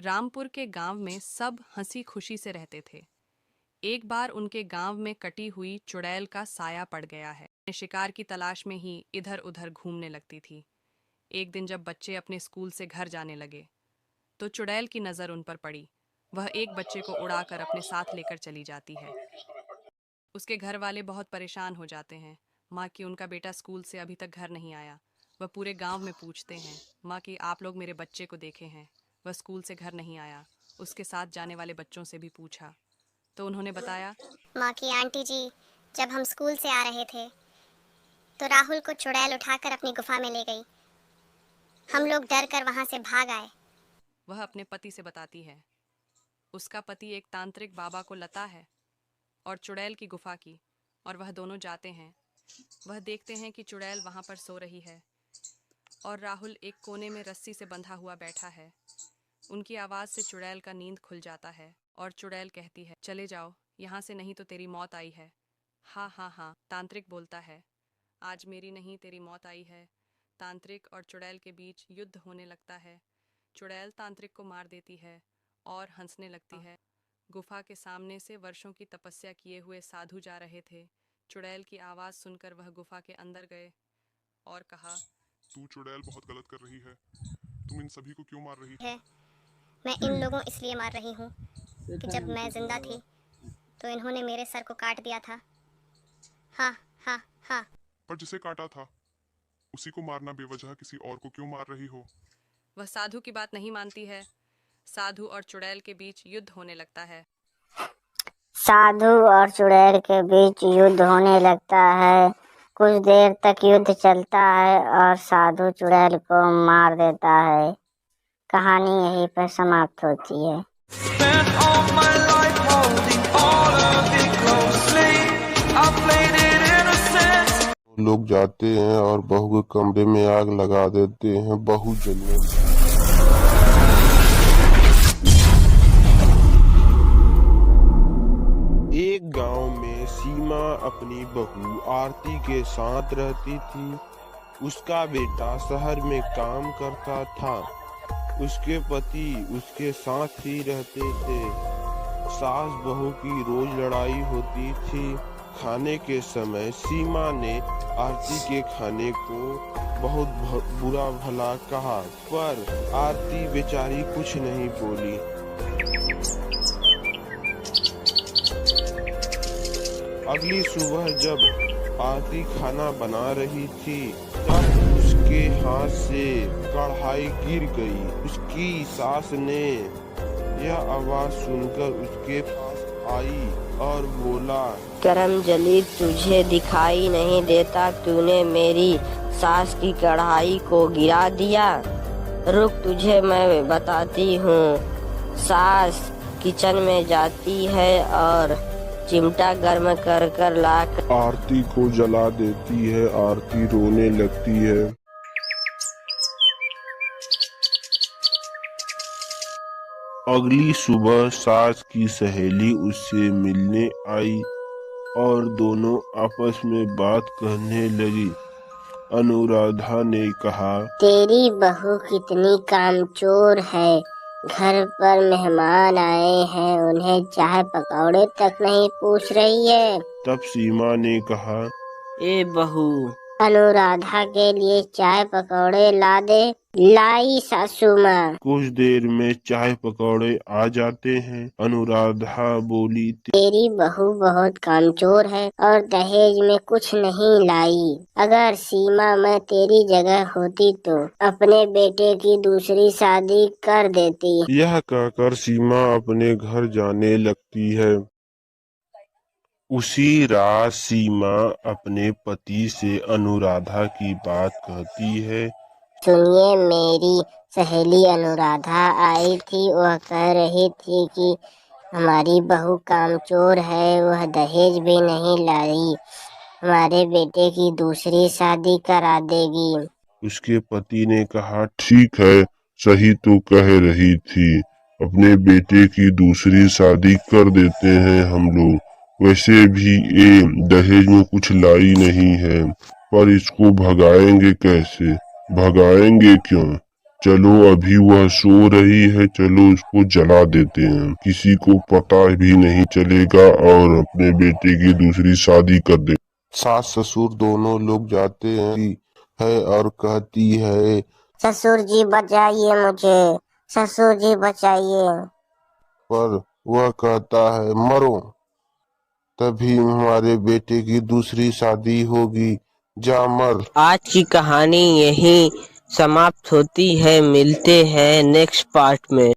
रामपुर के गांव में सब हंसी खुशी से रहते थे। एक बार उनके गांव में कटी हुई चुड़ैल का साया पड़ गया है। शिकार की तलाश में ही इधर उधर घूमने लगती थी। एक दिन जब बच्चे अपने स्कूल से घर जाने लगे तो चुड़ैल की नज़र उन पर पड़ी। वह एक बच्चे को उड़ाकर अपने साथ लेकर चली जाती है। उसके घर वाले बहुत परेशान हो जाते हैं। माँ कि उनका बेटा स्कूल से अभी तक घर नहीं आया। वह पूरे गांव में पूछते हैं, माँ कि आप लोग मेरे बच्चे को देखे हैं, वह स्कूल से घर नहीं आया। उसके साथ जाने वाले बच्चों से भी पूछा तो उन्होंने बताया, माँ की आंटी जी, जब हम स्कूल से आ रहे थे तो राहुल को चुड़ैल उठाकर अपनी गुफा में ले गई। हम लोग डर कर वहां से भाग आए। वह अपने पति से बताती है। उसका पति एक तांत्रिक बाबा को लता है और चुड़ैल की गुफा की, और वह दोनों जाते हैं। वह देखते हैं कि चुड़ैल वहां पर सो रही है और राहुल एक कोने में रस्सी से बंधा हुआ बैठा है। उनकी आवाज़ से चुड़ैल का नींद खुल जाता है और चुड़ैल कहती है, चले जाओ यहाँ से, नहीं तो तेरी मौत आई है। हाँ हाँ हाँ, तांत्रिक बोलता है, आज मेरी नहीं तेरी मौत आई है। तांत्रिक और चुड़ैल के बीच युद्ध होने लगता है। चुड़ैल तांत्रिक को मार देती है और हंसने लगती है। गुफा के सामने से वर्षों की तपस्या किए हुए साधु जा रहे थे। चुड़ैल की आवाज़ सुनकर वह गुफा के अंदर गए और कहा, तू चुड़ैल बहुत गलत कर रही है। तुम इन सभी को क्यों मार रही है, मैं इन लोगों इसलिए मार रही हूँ कि जब मैं जिंदा थी तो इन्होंने मेरे सर को काट दिया था। हाँ हाँ हाँ। पर जिसे काटा था उसी को मारना बेवजह किसी और को क्यों मार रही हो? वह साधु की बात नहीं मानती है। साधु और चुड़ैल के बीच युद्ध होने लगता है। साधु और चुड़ैल के बीच युद्ध होने लगता है। कुछ देर तक युद्ध चलता है और साधु चुड़ैल को मार देता है। कहानी यहीं पर समाप्त होती है। लोग जाते हैं और बहू के कमरे में आग लगा देते हैं। बहू जलने एक गांव में सीमा अपनी बहू आरती के साथ रहती थी। उसका बेटा शहर में काम करता था। उसके पति उसके साथ ही रहते थे। सास बहू की रोज लड़ाई होती थी। खाने के समय सीमा ने आरती के खाने को बहुत बुरा भला कहा, पर आरती बेचारी कुछ नहीं बोली। अगली सुबह जब आरती खाना बना रही थी तब उसके हाथ से कढ़ाई गिर गई। उसकी सास ने यह आवाज सुनकर उसके पास आई और बोला, करमजली, तुझे दिखाई नहीं देता? तूने मेरी सास की कढ़ाई को गिरा दिया। रुक, तुझे मैं बताती हूँ। सास किचन में जाती है और चिमटा गर्म कर कर लाकर आरती को जला देती है। आरती रोने लगती है। अगली सुबह सास की सहेली उससे मिलने आई और दोनों आपस में बात करने लगी। अनुराधा ने कहा, तेरी बहू कितनी कामचोर है। घर पर मेहमान आए हैं, उन्हें चाय पकौड़े तक नहीं पूछ रही है। तब सीमा ने कहा, ए बहू, अनुराधा के लिए चाय पकौड़े ला दे। लाई सासू माँ। कुछ देर में चाय पकौड़े आ जाते हैं। अनुराधा बोली, तेरी बहू बहुत कामचोर है और दहेज में कुछ नहीं लाई। अगर सीमा मैं तेरी जगह होती तो अपने बेटे की दूसरी शादी कर देती। यह कहकर सीमा अपने घर जाने लगती है। उसी रात सीमा अपने पति से अनुराधा की बात कहती है। सुनिए, मेरी सहेली अनुराधा आई थी। वह कह रही थी कि हमारी बहू कामचोर है, वह दहेज भी नहीं लाई, हमारे बेटे की दूसरी शादी करा देगी। उसके पति ने कहा, ठीक है, सही तो कह रही थी, अपने बेटे की दूसरी शादी कर देते हैं हम लोग। वैसे भी ये दहेज में कुछ लाई नहीं है, पर इसको भगाएंगे कैसे? भगाएंगे क्यों? चलो अभी वह सो रही है, चलो उसको जला देते हैं, किसी को पता भी नहीं चलेगा और अपने बेटे की दूसरी शादी कर दे। सास ससुर दोनों लोग जाते हैं और कहती है, ससुर जी बचाइए मुझे, ससुर जी बचाइए। पर वह कहता है मरो, तभी हमारे बेटे की दूसरी शादी होगी, जा मर। आज की कहानी यहीं समाप्त होती है। मिलते हैं नेक्स्ट पार्ट में।